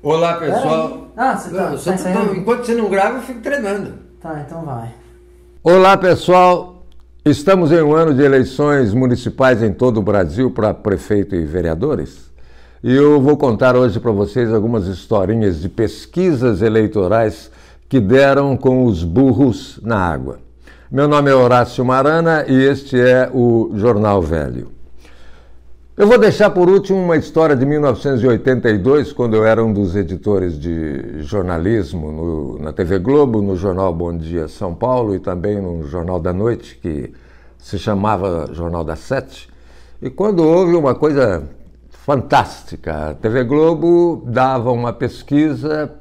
Olá, pessoal. Você tá enquanto você não grava, eu fico treinando. Tá, então vai. Olá, pessoal. Estamos em um ano de eleições municipais em todo o Brasil para prefeito e vereadores. E eu vou contar hoje para vocês algumas historinhas de pesquisas eleitorais que deram com os burros na água. Meu nome é Horácio Marana e este é o Jornal Velho. Eu vou deixar por último uma história de 1982, quando eu era um dos editores de jornalismo na TV Globo, no jornal Bom Dia São Paulo e também no Jornal da Noite, que se chamava Jornal das 7. E quando houve uma coisa fantástica, a TV Globo dava uma pesquisa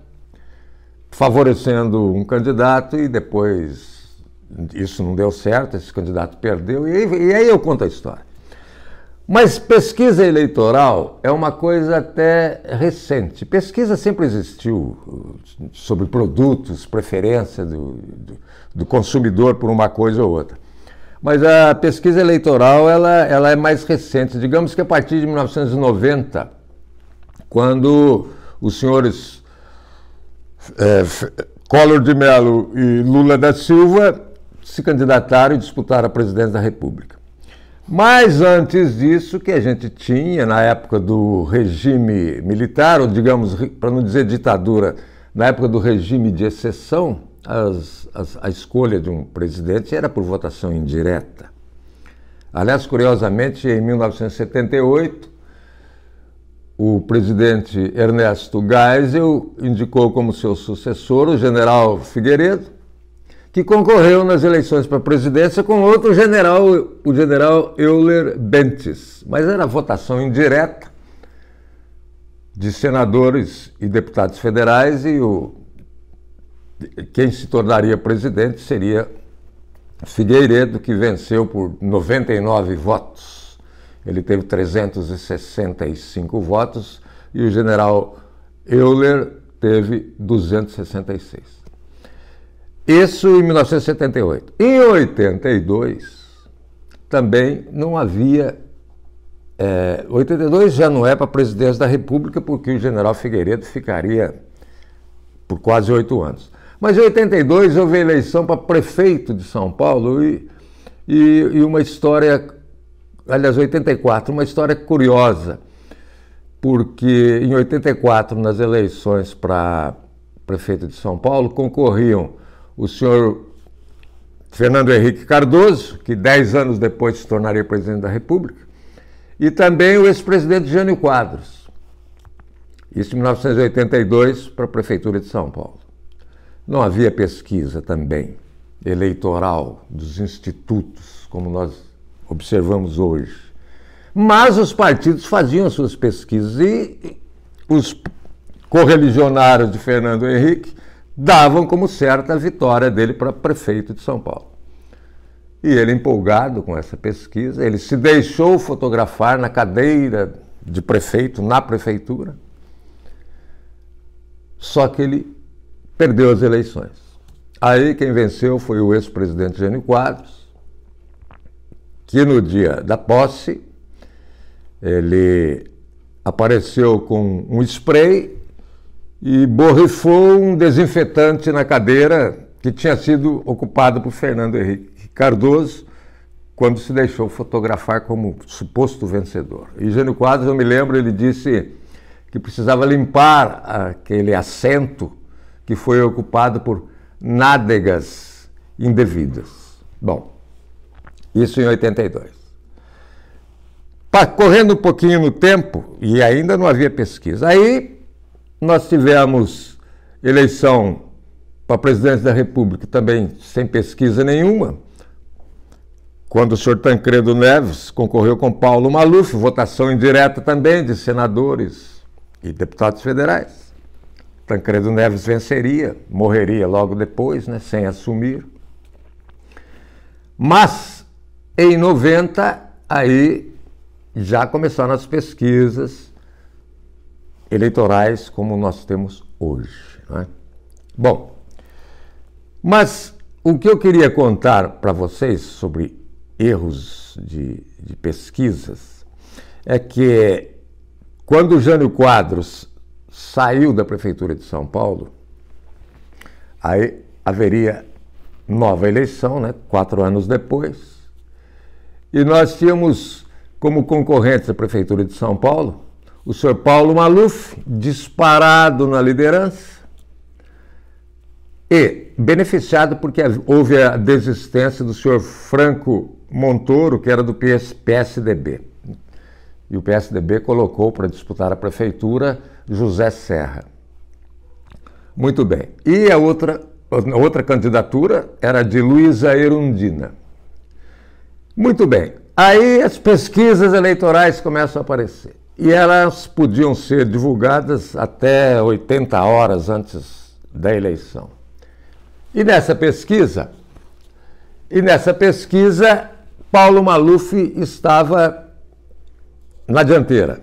favorecendo um candidato e depois isso não deu certo, esse candidato perdeu e aí eu conto a história. Mas pesquisa eleitoral é uma coisa até recente. Pesquisa sempre existiu sobre produtos, preferência do consumidor por uma coisa ou outra. Mas a pesquisa eleitoral ela é mais recente. Digamos que a partir de 1990, quando os senhores Collor de Mello e Lula da Silva se candidataram e disputaram a presidência da República. Mas antes disso, que a gente tinha, na época do regime militar, ou digamos, para não dizer ditadura, na época do regime de exceção, a escolha de um presidente era por votação indireta. Aliás, curiosamente, em 1978, o presidente Ernesto Geisel indicou como seu sucessor o general Figueiredo, que concorreu nas eleições para a presidência com outro general, o general Euler Bentes. Mas era votação indireta de senadores e deputados federais e quem se tornaria presidente seria Figueiredo, que venceu por 99 votos. Ele teve 365 votos e o general Euler teve 266. Isso em 1978. Em 82, também não havia... 82 já não é para a presidência da República, porque o general Figueiredo ficaria por quase 8 anos. Mas em 82 houve eleição para prefeito de São Paulo e uma história... Aliás, 84, uma história curiosa, porque em 84, nas eleições para prefeito de São Paulo, concorriam o senhor Fernando Henrique Cardoso, que 10 anos depois se tornaria presidente da República, e também o ex-presidente Jânio Quadros. Isso em 1982 para a Prefeitura de São Paulo. Não havia pesquisa também eleitoral dos institutos, como nós observamos hoje. Mas os partidos faziam suas pesquisas e os correligionários de Fernando Henrique davam como certa a vitória dele para prefeito de São Paulo. E ele, empolgado com essa pesquisa, ele se deixou fotografar na cadeira de prefeito, na prefeitura, só que ele perdeu as eleições. Aí quem venceu foi o ex-presidente Jânio Quadros, que no dia da posse, ele apareceu com um spray e borrifou um desinfetante na cadeira que tinha sido ocupado por Fernando Henrique Cardoso quando se deixou fotografar como suposto vencedor. E Jânio Quadros, eu me lembro, ele disse que precisava limpar aquele assento que foi ocupado por nádegas indevidas. Bom, isso em 82. Correndo um pouquinho no tempo, e ainda não havia pesquisa, aí nós tivemos eleição para a presidência da República também sem pesquisa nenhuma, quando o senhor Tancredo Neves concorreu com Paulo Maluf, votação indireta também de senadores e deputados federais. Tancredo Neves venceria, morreria logo depois, né, sem assumir. Mas, em 90, aí já começaram as pesquisas eleitorais como nós temos hoje, né? Bom, mas o que eu queria contar para vocês sobre erros de pesquisas é que quando o Jânio Quadros saiu da Prefeitura de São Paulo, aí haveria nova eleição, né, 4 anos depois, e nós tínhamos como concorrentes da Prefeitura de São Paulo o senhor Paulo Maluf, disparado na liderança, e beneficiado porque houve a desistência do senhor Franco Montoro, que era do PSDB. E o PSDB colocou para disputar a prefeitura José Serra. Muito bem. E a outra candidatura era de Luísa Erundina. Muito bem. Aí as pesquisas eleitorais começam a aparecer. E elas podiam ser divulgadas até 80 horas antes da eleição. E nessa pesquisa, Paulo Maluf estava na dianteira.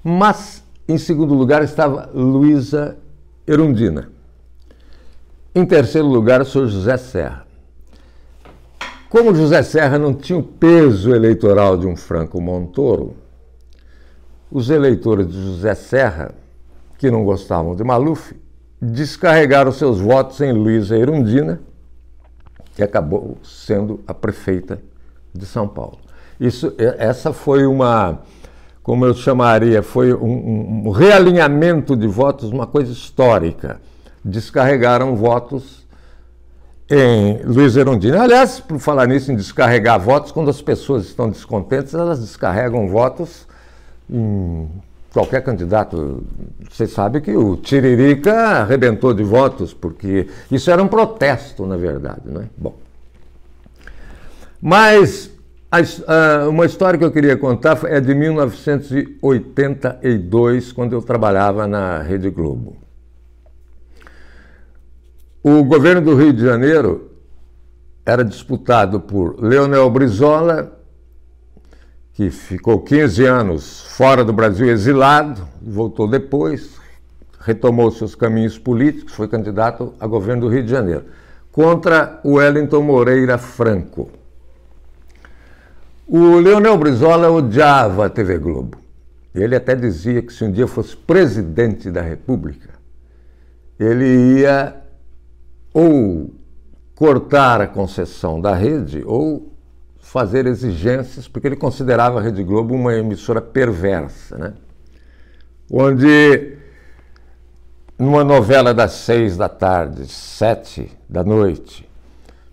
Mas, em segundo lugar, estava Luísa Erundina. Em terceiro lugar, o senhor José Serra. Como José Serra não tinha o peso eleitoral de um Franco Montoro, os eleitores de José Serra, que não gostavam de Maluf, descarregaram seus votos em Luísa Erundina, que acabou sendo a prefeita de São Paulo. Essa foi uma, como eu chamaria, foi um realinhamento de votos, uma coisa histórica. Descarregaram votos em Luísa Erundina. Aliás, por falar nisso, em descarregar votos, quando as pessoas estão descontentes, elas descarregam votos em qualquer candidato. Você sabe que o Tiririca arrebentou de votos, porque isso era um protesto, na verdade, não é? Bom, mas uma história que eu queria contar é de 1982, quando eu trabalhava na Rede Globo. O governo do Rio de Janeiro era disputado por Leonel Brizola, que ficou 15 anos fora do Brasil, exilado, voltou depois, retomou seus caminhos políticos, foi candidato a governo do Rio de Janeiro, contra o Wellington Moreira Franco. O Leonel Brizola odiava a TV Globo. Ele até dizia que se um dia fosse presidente da República, ele ia ou cortar a concessão da rede ou fazer exigências, porque ele considerava a Rede Globo uma emissora perversa, né? Onde, numa novela das 6 da tarde, 7 da noite,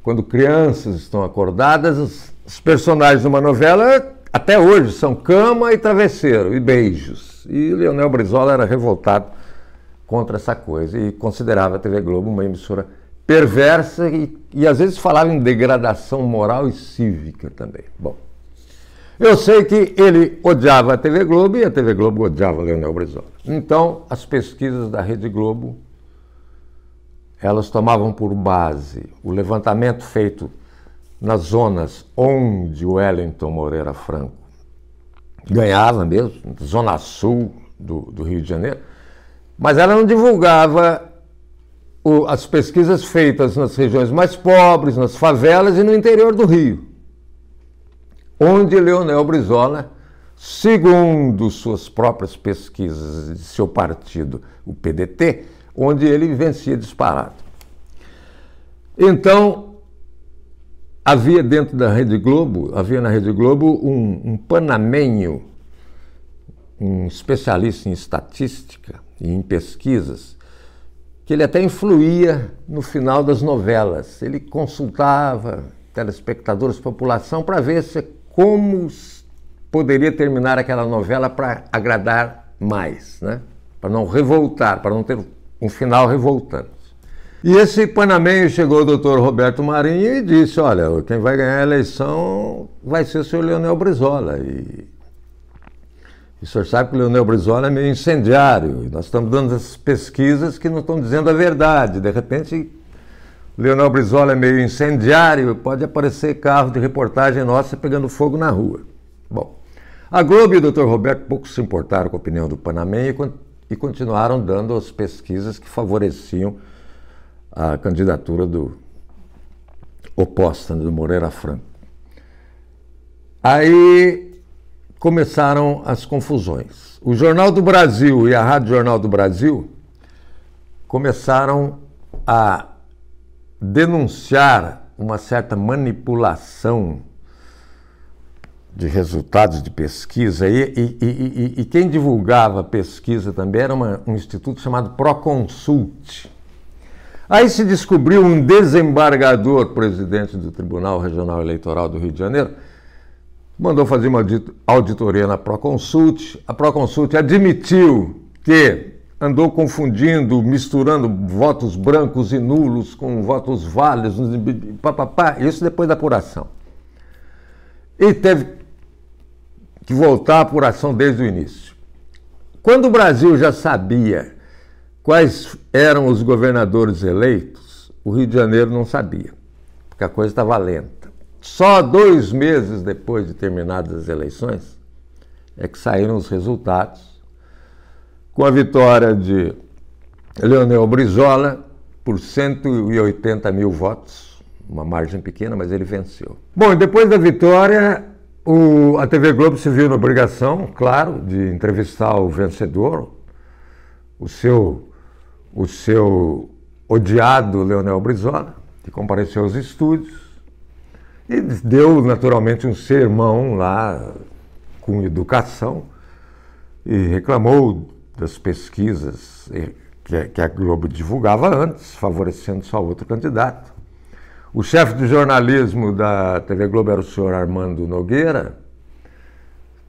quando crianças estão acordadas, os personagens de uma novela, até hoje, são cama e travesseiro, e beijos. E Leonel Brizola era revoltado contra essa coisa e considerava a TV Globo uma emissora perversa e às vezes falava em degradação moral e cívica também. Bom, eu sei que ele odiava a TV Globo e a TV Globo odiava Leonel Brizola. Então, as pesquisas da Rede Globo, elas tomavam por base o levantamento feito nas zonas onde o Wellington Moreira Franco ganhava mesmo, zona sul do Rio de Janeiro, mas ela não divulgava as pesquisas feitas nas regiões mais pobres, nas favelas e no interior do Rio, onde Leonel Brizola, segundo suas próprias pesquisas de seu partido, o PDT, onde ele vencia disparado. Então, havia dentro da Rede Globo, na Rede Globo um panamenho, um especialista em estatística e em pesquisas, que ele até influía no final das novelas. Ele consultava telespectadores, população, para ver como poderia terminar aquela novela para agradar mais, né? Para não revoltar, para não ter um final revoltante. E esse panamenho chegou ao doutor Roberto Marinho e disse, olha, quem vai ganhar a eleição vai ser o senhor Leonel Brizola. E o senhor sabe que o Leonel Brizola é meio incendiário. Nós estamos dando essas pesquisas que não estão dizendo a verdade. De repente, o Leonel Brizola é meio incendiário, pode aparecer carro de reportagem nossa pegando fogo na rua. Bom, a Globo e o doutor Roberto pouco se importaram com a opinião do panamenho e continuaram dando as pesquisas que favoreciam a candidatura oposta do Moreira Franco. Aí começaram as confusões. O Jornal do Brasil e a Rádio Jornal do Brasil começaram a denunciar uma certa manipulação de resultados de pesquisa, e quem divulgava a pesquisa também era um instituto chamado Proconsult. Aí se descobriu um desembargador, presidente do Tribunal Regional Eleitoral do Rio de Janeiro, mandou fazer uma auditoria na Proconsult. A Proconsult admitiu que andou confundindo, misturando votos brancos e nulos com votos válidos, isso depois da apuração. E teve que voltar à apuração desde o início. Quando o Brasil já sabia quais eram os governadores eleitos, o Rio de Janeiro não sabia, porque a coisa estava lenta. Só 2 meses depois de terminadas as eleições é que saíram os resultados, com a vitória de Leonel Brizola por 180 mil votos, uma margem pequena, mas ele venceu. Bom, e depois da vitória, a TV Globo se viu na obrigação, claro, de entrevistar o vencedor, o seu odiado Leonel Brizola, que compareceu aos estúdios e deu naturalmente um sermão lá com educação e reclamou das pesquisas que a Globo divulgava antes, favorecendo só outro candidato. O chefe de jornalismo da TV Globo era o senhor Armando Nogueira,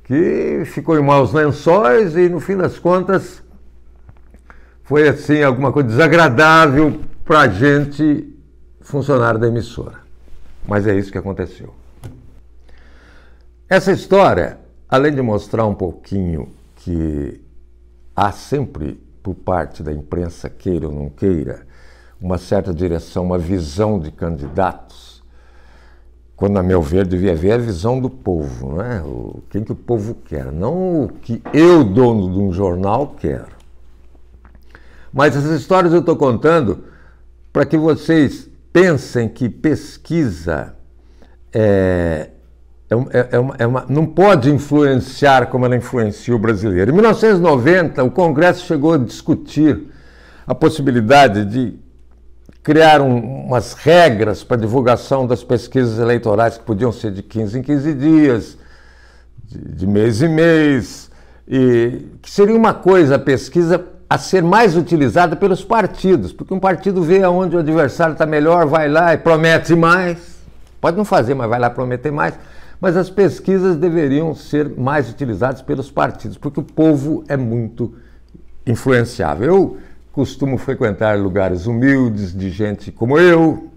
que ficou em maus lençóis e, no fim das contas, foi assim alguma coisa desagradável para a gente, funcionário da emissora. Mas é isso que aconteceu. Essa história, além de mostrar um pouquinho que há sempre, por parte da imprensa, queira ou não queira, uma certa direção, uma visão de candidatos, quando, a meu ver, devia haver a visão do povo, não é? Quem que o povo quer, não o que eu, dono de um jornal, quero. Mas essas histórias eu estou contando para que vocês pensem que pesquisa não pode influenciar como ela influencia o brasileiro. Em 1990, o Congresso chegou a discutir a possibilidade de criar umas regras para divulgação das pesquisas eleitorais que podiam ser de 15 em 15 dias, de mês em mês, e que seria uma coisa, a pesquisa, a ser mais utilizada pelos partidos, porque um partido vê aonde o adversário está melhor, vai lá e promete mais, pode não fazer, mas vai lá prometer mais, mas as pesquisas deveriam ser mais utilizadas pelos partidos, porque o povo é muito influenciável. Eu costumo frequentar lugares humildes, de gente como eu,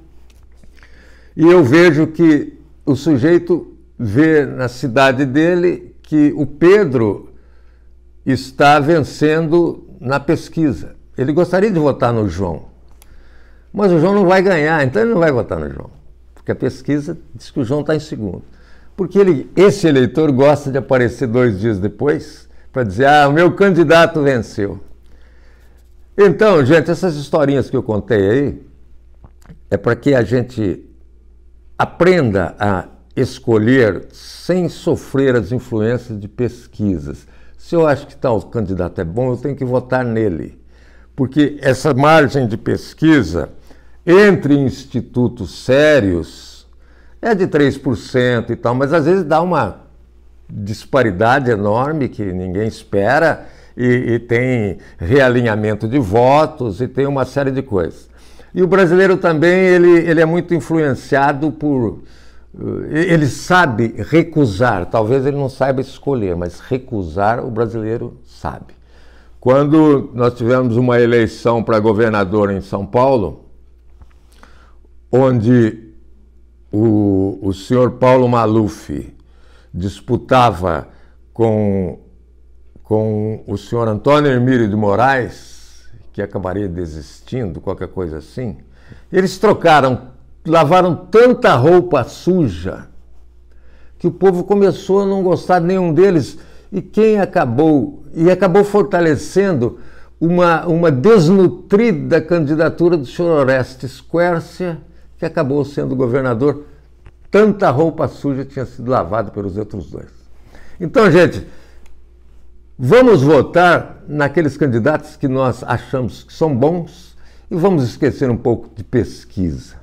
e eu vejo que o sujeito vê na cidade dele que o Pedro está vencendo na pesquisa. Ele gostaria de votar no João, mas o João não vai ganhar, então ele não vai votar no João, porque a pesquisa diz que o João está em segundo. Porque esse eleitor gosta de aparecer 2 dias depois para dizer, o meu candidato venceu. Então, gente, essas historinhas que eu contei aí é para que a gente aprenda a escolher sem sofrer as influências de pesquisas. Se eu acho que tal candidato é bom, eu tenho que votar nele. Porque essa margem de pesquisa entre institutos sérios é de 3% e tal, mas às vezes dá uma disparidade enorme que ninguém espera e tem realinhamento de votos e tem uma série de coisas. E o brasileiro também, ele é muito influenciado por... Ele sabe recusar, talvez ele não saiba escolher, mas recusar o brasileiro sabe. Quando nós tivemos uma eleição para governador em São Paulo, onde o senhor Paulo Maluf disputava com o senhor Antônio Hermílio de Moraes, que acabaria desistindo, qualquer coisa assim, eles lavaram tanta roupa suja que o povo começou a não gostar de nenhum deles, e acabou fortalecendo uma desnutrida candidatura do senhor Orestes Quércia, que acabou sendo governador. Tanta roupa suja tinha sido lavada pelos outros dois. Então, gente, Vamos votar naqueles candidatos que nós achamos que são bons e vamos esquecer um pouco de pesquisa.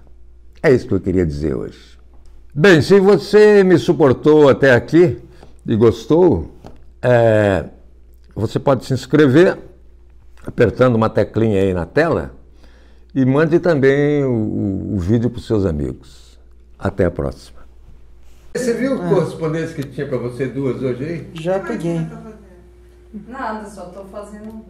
É isso que eu queria dizer hoje. Bem, se você me suportou até aqui e gostou, você pode se inscrever apertando uma teclinha aí na tela e mande também o vídeo para os seus amigos. Até a próxima. Você viu a correspondência que tinha para você duas hoje aí? Já peguei. Nada, só tô fazendo.